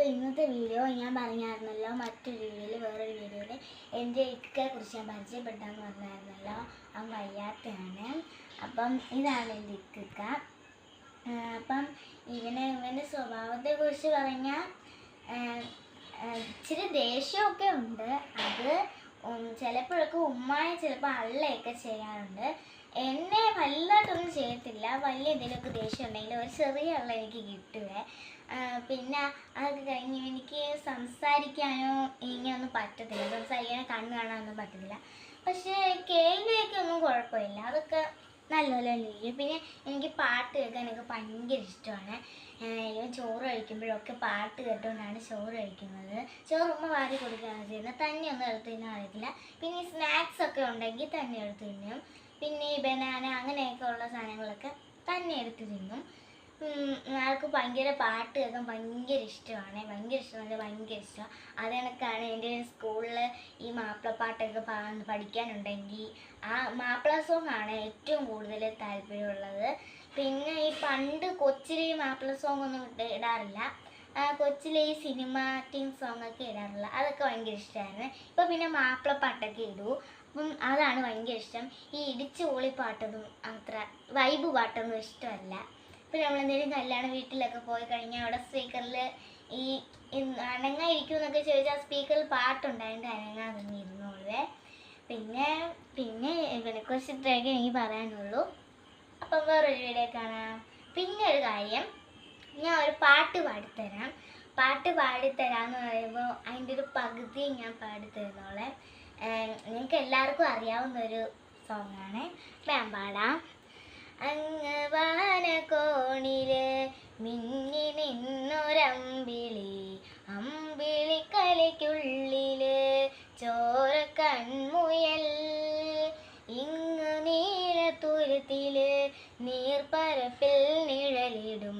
അപ്പോൾ ഇന്നത്തെ വീഡിയോ ഞാൻ പറഞ്ഞായിരുന്നല്ലോ, മറ്റൊരു വീഡിയോയിൽ വേറൊരു വീഡിയോയിൽ എൻ്റെ ഇക്കയെ കുറിച്ച് ഞാൻ പരിചയപ്പെട്ടാന്ന് പറഞ്ഞായിരുന്നല്ലോ. അവൻ വയ്യാത്തയാണ്. അപ്പം ഇതാണ് എൻ്റെ ഇക്ക. അപ്പം ഇവൻ്റെ സ്വഭാവത്തെക്കുറിച്ച് പറഞ്ഞാൽ ഇച്ചിരി ദേഷ്യമൊക്കെ ഉണ്ട്. അത് ചിലപ്പോഴൊക്കെ ഉമ്മായി ചിലപ്പോൾ അള്ളയൊക്കെ ചെയ്യാറുണ്ട്. എന്നെ വലുതായിട്ടൊന്നും ചെയ്യത്തില്ല. വലിയ എന്തെങ്കിലുമൊക്കെ ദേഷ്യം ഉണ്ടെങ്കിൽ ഒരു ചെറിയ അള്ള എനിക്ക് കിട്ടുവേ. പിന്നെ അതൊക്കെ കഴിഞ്ഞ് എനിക്ക് സംസാരിക്കാനോ ഇങ്ങനെയൊന്നും പറ്റത്തില്ല. സംസാരിക്കാനോ കണ്ണ് കാണാനൊന്നും പറ്റത്തില്ല. പക്ഷേ കേൾവിയൊക്കെ ഒന്നും കുഴപ്പമില്ല, അതൊക്കെ നല്ലപോലെ ഇരിക്കും. പിന്നെ എനിക്ക് പാട്ട് കേൾക്കാനൊക്കെ ഭയങ്കര ഇഷ്ടമാണ്. ഇവൻ ചോറ് കഴിക്കുമ്പോഴൊക്കെ പാട്ട് കേട്ടുകൊണ്ടാണ് ചോറ് കഴിക്കുന്നത്. ചോറ് ഉമ്മ വാരി കൊടുക്കുകയാണ് ചെയ്യുന്നത്. തന്നെ ഒന്നും എടുത്ത് തിന്നാൻ അറിയത്തില്ല. പിന്നെ ഈ സ്നാക്സ് ഒക്കെ ഉണ്ടെങ്കിൽ തന്നെ എടുത്ത് തിന്നും. പിന്നെ ഈ ബനാന അങ്ങനെയൊക്കെ ഉള്ള സാധനങ്ങളൊക്കെ തന്നെ എടുത്ത് തിന്നും. ആൾക്ക് ഭയങ്കര പാട്ട് കേൾക്കാൻ ഭയങ്കര ഇഷ്ടമാണ്. ഭയങ്കര ഇഷ്ടം. അത് കണക്കാണ് എൻ്റെ സ്കൂളിൽ ഈ മാപ്പിളപ്പാട്ടൊക്കെ പഠിക്കാനുണ്ടെങ്കിൽ ആ മാപ്പിള സോങ് ആണ് ഏറ്റവും കൂടുതൽ താല്പര്യമുള്ളത്. പിന്നെ ഈ പണ്ട് കൊച്ചിലെ ഈ മാപ്പിള സോങ് ഒന്നും ഇടാറില്ല. കൊച്ചിലെ ഈ സിനിമാറ്റിക് സോങ് ഒക്കെ ഇടാറില്ല. അതൊക്കെ ഭയങ്കര ഇഷ്ടമാണ്. ഇപ്പോൾ പിന്നെ മാപ്പിളപ്പാട്ടൊക്കെ ഇടൂ. അപ്പം അതാണ് ഭയങ്കര ഇഷ്ടം. ഈ ഇടിച്ചു പൊളിപ്പാട്ടൊന്നും അത്ര വൈബ് പാട്ടൊന്നും ഇഷ്ടമല്ല. ഇപ്പം നമ്മളെന്തെങ്കിലും കല്യാണ വീട്ടിലൊക്കെ പോയി കഴിഞ്ഞാൽ അവിടെ സ്പീക്കറിൽ ഈ അനങ്ങാതിരിക്കും എന്നൊക്കെ ചോദിച്ചാൽ സ്പീക്കറിൽ പാട്ടുണ്ടായിട്ട് അനങ്ങാതെ ഇരുന്നോളേ. പിന്നെ ഇവനെക്കുറിച്ച് ഇത്രയൊക്കെ എനിക്ക് പറയാനുള്ളൂ. അപ്പം വേറൊരു വീഡിയോ കാണാം. പിന്നെ ഒരു കാര്യം, ഞാൻ ഒരു പാട്ട് പാടിത്തരാം. പാട്ട് പാടിത്തരാമെന്ന് പറയുമ്പോൾ അതിൻ്റെ ഒരു പകുതി ഞാൻ പാടിത്തരുന്നോളെ. നിങ്ങൾക്ക് എല്ലാവർക്കും അറിയാവുന്നൊരു സോങ്ങാണ്. ഞാൻ പാടാം. അങ്ങ് വാനകോണില് മിന്നി നിന്നൊരമ്പിളി, അമ്പിളിക്കലയ്ക്കുള്ളില് ചോര കൺമുയൽ, ഇങ്ങു നീലത്തുരുത്തില് നീർപ്പരപ്പിൽ നിഴലിടും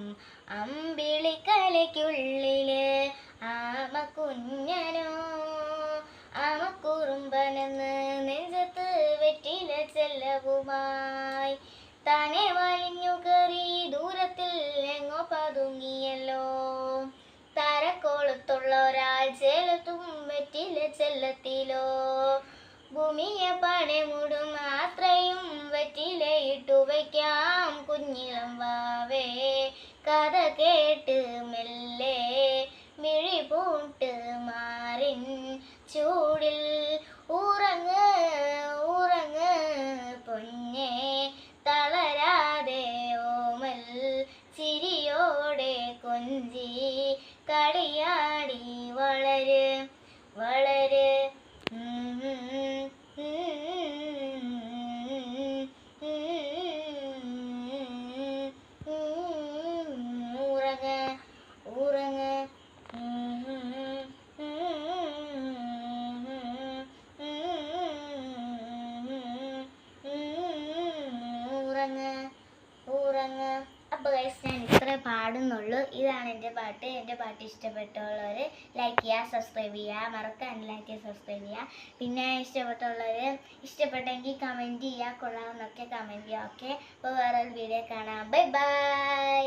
അമ്പിളിക്കലയ്ക്കുള്ളില് ആമക്കുഞ്ഞനോ ആമക്കുറുമ്പനെന്ന് നെഞ്ചത്ത് വെറ്റില ചെല്ലവുമായി താനെ വലിഞ്ഞു കയറി ദൂരത്തിൽ എങ്ങോ പതുങ്ങിയല്ലോ. താരക്കോളത്തുള്ള ഒരാൾ ചേലത്തും വെറ്റില ചെല്ലത്തിലോ. ഭൂമിയെ പണിമുടും അത്രയും വെറ്റിലയിട്ടു വയ്ക്കാം കുഞ്ഞിളം വാവേ. കഥ കേട്ട് മെല്ലെ മിഴി പൂട്ട് മാറിൻ ചൂടിൽ ഉറങ്ങ് ഉറങ്ങ് പൊന്നേ, തളരാതെ ഓമൽ ചിരിയോടെ കൊഞ്ചി കളിയാടി വളര് വളര്. ഉറങ്ങ് ഉറങ്ങ് ഉറങ്ങ്. അപ്പോൾ ഗൈസ്, ഞാൻ ഇത്രേ പാടുന്നുള്ളൂ. ഇതാണ് എൻ്റെ പാട്ട്. എൻ്റെ പാട്ട് ഇഷ്ടപ്പെട്ടുള്ളവർ ലൈക്ക് ചെയ്യുക, സബ്സ്ക്രൈബ് ചെയ്യുക. മറക്കാൻ ലൈക്ക് ചെയ്യുക, സബ്സ്ക്രൈബ് ചെയ്യുക. പിന്നെ ഇഷ്ടപ്പെട്ടെങ്കിൽ കമൻറ്റ് ചെയ്യുക. കൊള്ളാമെന്നൊക്കെ കമൻറ്റ് ചെയ്യുക. ഓക്കെ, അപ്പോൾ വേറൊരു വീഡിയോ കാണാം. Bye bye.